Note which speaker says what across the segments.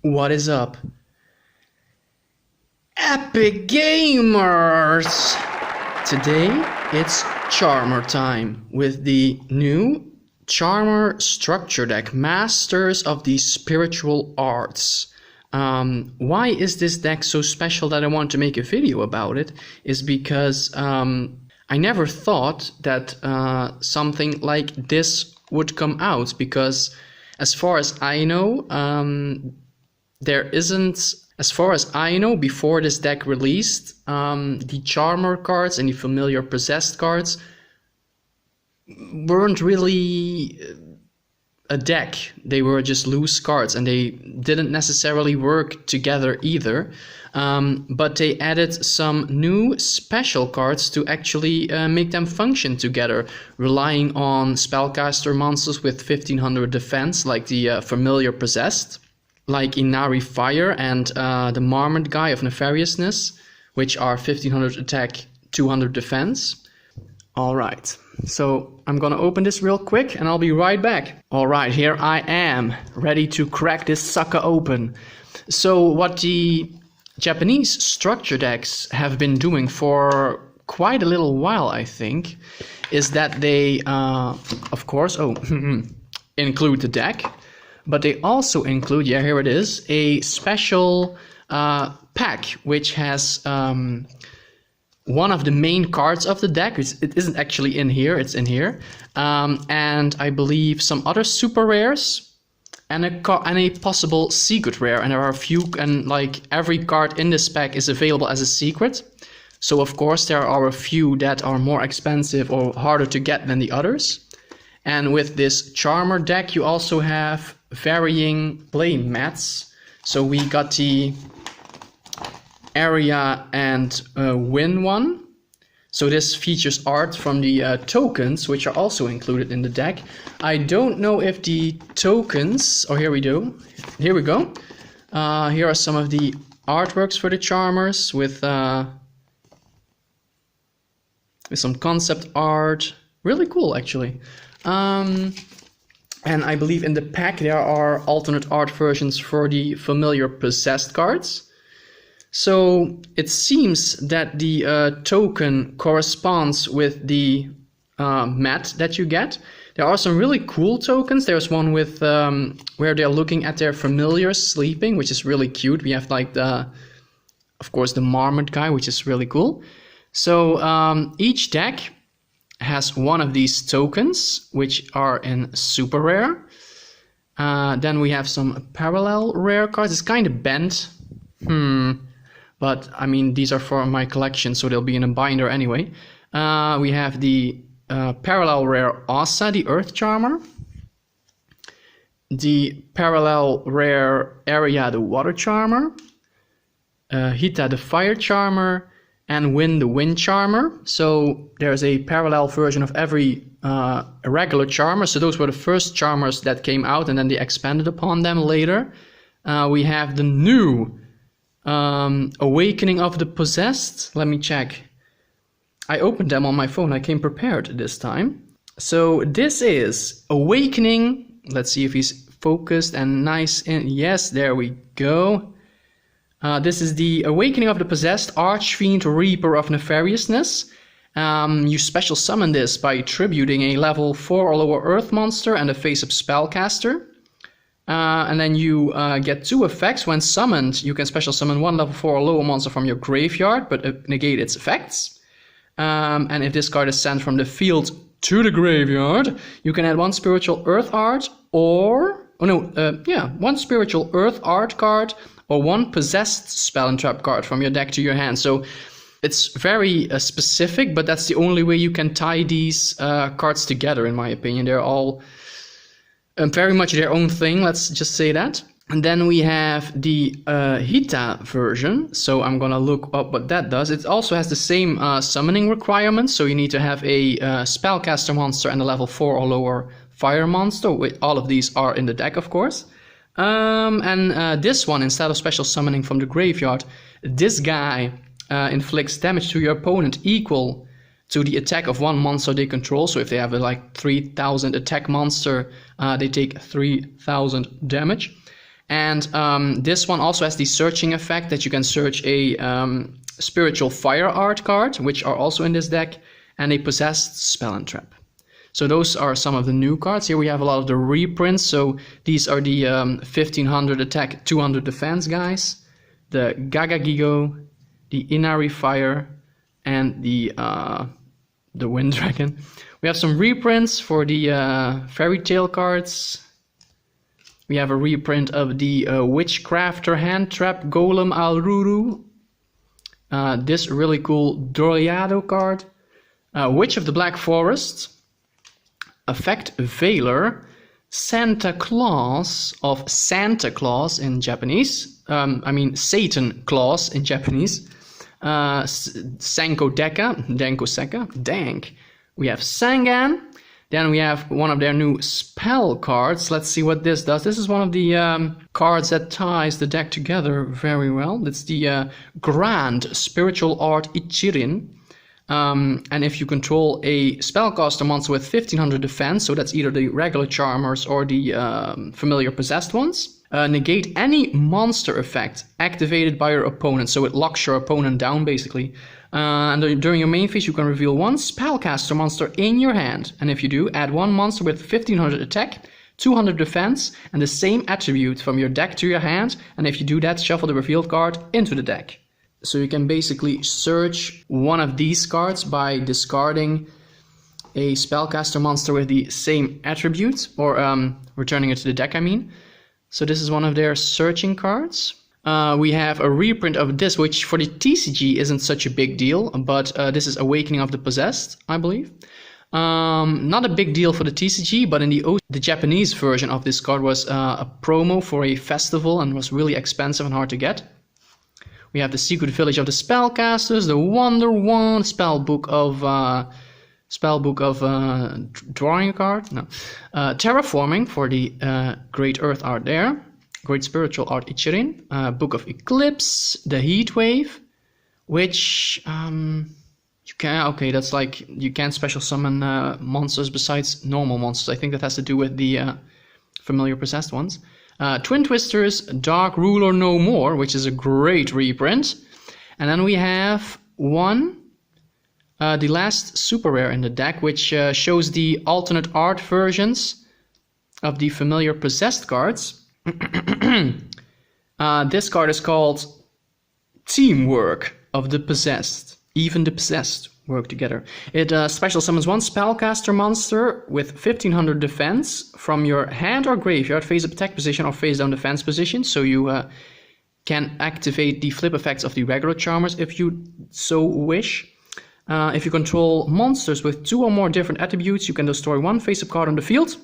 Speaker 1: What is up, epic gamers? Today it's Charmer time with the new Charmer structure deck, Masters of the Spiritual Arts. Why is this deck so special that I want to make a video about it is because I never thought that something like this would come out, because as far as I know, there isn't, as far as I know, before this deck released, the Charmer cards and the Familiar Possessed cards weren't really a deck. They were just loose cards and they didn't necessarily work together either. But they added some new special cards to actually make them function together, relying on spellcaster monsters with 1500 defense, like the Familiar Possessed, like Inari Fire and the Marmot Guy of Nefariousness, which are 1500 attack, 200 defense. Alright, so I'm gonna open this real quick and I'll be right back. Alright, here I am, ready to crack this sucker open. So what the Japanese structure decks have been doing for quite a little while, I think, is that they, of course, include the deck, but they also include, yeah, here it is, a special pack which has one of the main cards of the deck. It isn't actually in here, it's in here, and I believe some other super rares and a possible secret rare, and there are a few, and like every card in this pack is available as a secret. So of course there are a few that are more expensive or harder to get than the others. And with this Charmer deck you also have varying play mats. So we got the Area and Win one. So this features art from the tokens, which are also included in the deck. I don't know if the tokens, oh, here we go. Here are some of the artworks for the Charmers with some concept art. Really cool, actually. And I believe in the pack there are alternate art versions for the Familiar Possessed cards. So it seems that the token corresponds with the mat that you get. There are some really cool tokens. There's one with where they're looking at their familiars sleeping, which is really cute. We have like of course, the Marmot Guy, which is really cool. So each deck has one of these tokens, which are in super rare. Then we have some parallel rare cards. It's kind of bent. But I mean, these are for my collection, so they'll be in a binder anyway. We have the parallel rare Asa, the Earth Charmer. The parallel rare Area, the Water Charmer. Hita, the Fire Charmer. And Win, the Wind Charmer. So there's a parallel version of every regular Charmer. So those were the first Charmers that came out, and then they expanded upon them later. We have the new Awakening of the Possessed. Let me check. I opened them on my phone. I came prepared this time. So this is Awakening. Let's see if he's focused and nice. Yes, there we go. This is the Awakening of the Possessed, Archfiend Reaper of Nefariousness. You special summon this by tributing a level 4 or lower Earth monster and a face-up spellcaster. And then you get 2 effects. When summoned, you can special summon 1 level 4 or lower monster from your graveyard, but negate its effects. And if this card is sent from the field to the graveyard, you can add 1 spiritual earth art or... one spiritual earth art card or 1 possessed spell and trap card from your deck to your hand. So it's very specific, but that's the only way you can tie these cards together, in my opinion. They're all... very much their own thing, let's just say that. And then we have the Hita version. So I'm gonna look up what that does. It also has the same summoning requirements. So you need to have a spellcaster monster and a level 4 or lower fire monster. All of these are in the deck, of course. This one, instead of special summoning from the graveyard, this guy inflicts damage to your opponent equal to the attack of 1 monster they control. So if they have a like 3000 attack monster, they take 3000 damage. And this one also has the searching effect that you can search a spiritual fire art card, which are also in this deck, and a possessed spell and trap. So those are some of the new cards. Here we have a lot of the reprints. So these are the 1500 attack, 200 defense guys. The Gagagigo, the Inari Fire, and the Wind Dragon. We have some reprints for the Fairy Tale cards. We have a reprint of the Witchcrafter Hand Trap Golem Alruru. This really cool Doriado card. Witch of the Black Forest. Effect Veiler. Santa Claus of Santa Claus in Japanese. I mean Satan Claus in Japanese. Senko Deka, Denko Seka, Dank. We have Sangan. Then we have one of their new spell cards. Let's see what this does. This is one of the cards that ties the deck together very well. It's the Grand Spiritual Art Ichirin. And if you control a spellcaster monster with 1500 defense, so that's either the regular charmers or the familiar possessed ones, negate any monster effect activated by your opponent. So it locks your opponent down basically. And during your main phase, you can reveal one spellcaster monster in your hand. And if you do, add one monster with 1500 attack, 200 defense, and the same attribute from your deck to your hand. And if you do that, shuffle the revealed card into the deck. So you can basically search one of these cards by discarding a spellcaster monster with the same attribute, or returning it to the deck, I mean. So this is one of their searching cards. We have a reprint of this, which for the TCG isn't such a big deal, but this is Awakening of the Possessed, I believe. Not a big deal for the TCG, but in the Japanese version of this card was a promo for a festival and was really expensive and hard to get. We have the Secret Village of the Spellcasters, the Wonder Wand, Spellbook of drawing a card, no. Terraforming for the Great Earth Art there. Great Spiritual Art Ichirin, Book of Eclipse, the Heat Wave, which you can, okay, that's like, you can't special summon monsters besides normal monsters. I think that has to do with the familiar possessed ones. Twin Twisters, Dark Ruler No More, which is a great reprint. And then we have one, the last super rare in the deck, which shows the alternate art versions of the familiar possessed cards. This card is called Teamwork of the Possessed. Even the Possessed work together. It special summons one spellcaster monster with 1500 defense from your hand or graveyard, face up attack position or face down defense position. So you can activate the flip effects of the regular charmers if you so wish. If you control monsters with 2 or more different attributes, you can destroy one face-up card on the field.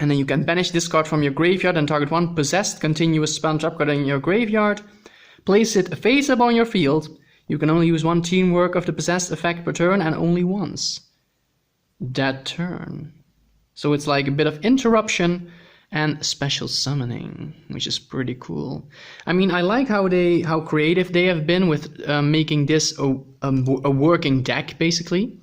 Speaker 1: And then you can banish this card from your graveyard and target one possessed continuous spell trap card in your graveyard. Place it face up on your field. You can only use one Teamwork of the Possessed effect per turn and only once that turn. So it's like a bit of interruption and special summoning, which is pretty cool. I mean, I like how creative they have been with making this a working deck basically.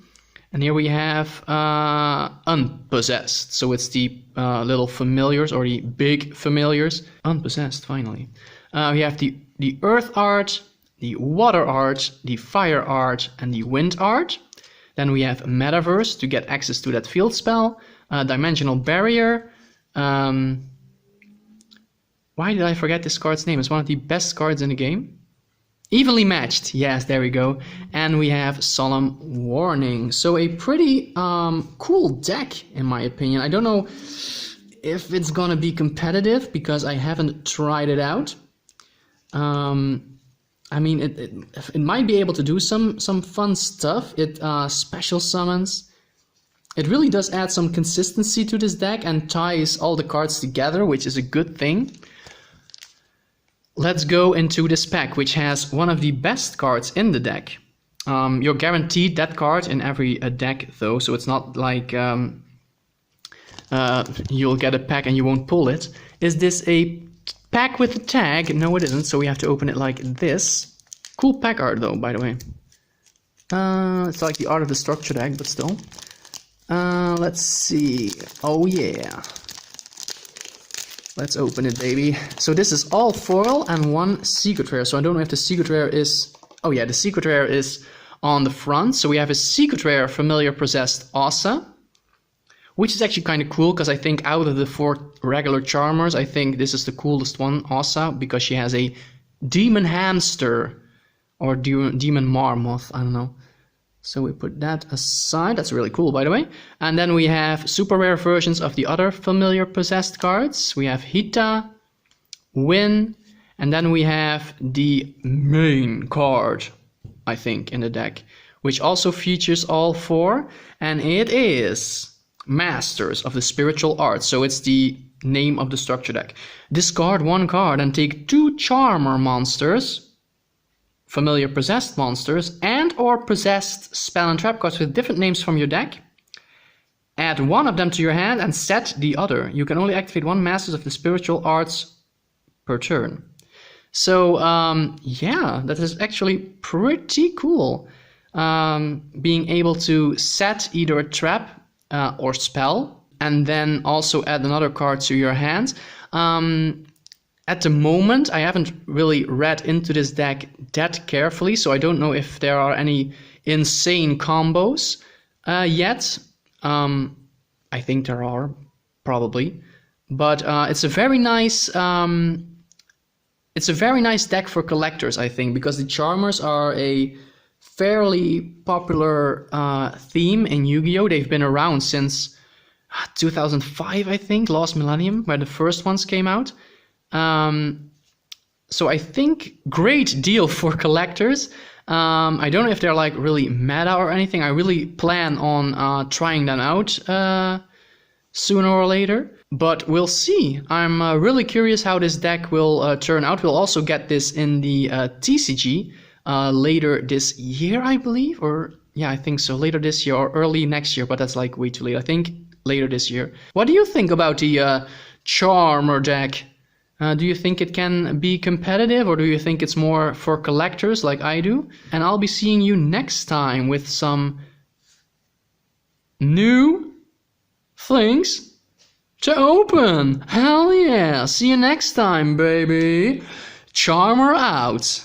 Speaker 1: And here we have Unpossessed. So it's the little familiars, or the big familiars. Unpossessed, finally. We have the Earth Art, the Water Art, the Fire Art, and the Wind Art. Then we have Metaverse to get access to that field spell. Dimensional Barrier. Why did I forget this card's name? It's one of the best cards in the game. Evenly Matched, yes, there we go. And we have Solemn Warning. So a pretty cool deck, in my opinion. I don't know if it's gonna be competitive because I haven't tried it out. I mean, it might be able to do some fun stuff. It special summons. It really does add some consistency to this deck and ties all the cards together, which is a good thing. Let's go into this pack, which has one of the best cards in the deck. You're guaranteed that card in every deck, though, so it's not like you'll get a pack and you won't pull it. Is this a pack with a tag? No, it isn't, so we have to open it like this. Cool pack art, though, by the way. It's like the Art of the Structure deck, but still. Let's see. Oh, yeah. Let's open it, baby. So this is all foil and one secret rare. So I don't know if the secret rare is... Oh yeah, the secret rare is on the front. So we have a secret rare familiar possessed Asa, which is actually kind of cool because I think out of the 4 regular charmers, I think this is the coolest one, Asa, because she has a demon hamster or demon marmoth, I don't know. So we put that aside. That's really cool, by the way. And then we have super rare versions of the other familiar possessed cards. We have Hita, Win, and then we have the main card, I think, in the deck, which also features all 4, and it is Masters of the Spiritual Arts. So it's the name of the structure deck. Discard 1 card and take 2 charmer monsters, familiar possessed monsters, and or possessed spell and trap cards with different names from your deck. Add 1 of them to your hand and set the other. You can only activate 1 Masters of the Spiritual Arts per turn. So yeah, that is actually pretty cool. Being able to set either a trap or spell, and then also add another card to your hand. At the moment, I haven't really read into this deck that carefully, so I don't know if there are any insane combos yet. I think there are, probably. But it's a very nice deck for collectors, I think, because the Charmers are a fairly popular theme in Yu-Gi-Oh! They've been around since 2005, I think, Lost Millennium, where the first ones came out. So I think great deal for collectors. I don't know if they're like really meta or anything. I really plan on trying them out sooner or later, but we'll see. I'm really curious how this deck will turn out. We'll also get this in the TCG later this year, I believe, or yeah, I think so, later this year or early next year, but that's like way too late. I think later this year. What do you think about the Charmer deck? Do you think it can be competitive, or do you think it's more for collectors like I do? And I'll be seeing you next time with some new things to open. Hell yeah. See you next time, baby. Charmer out.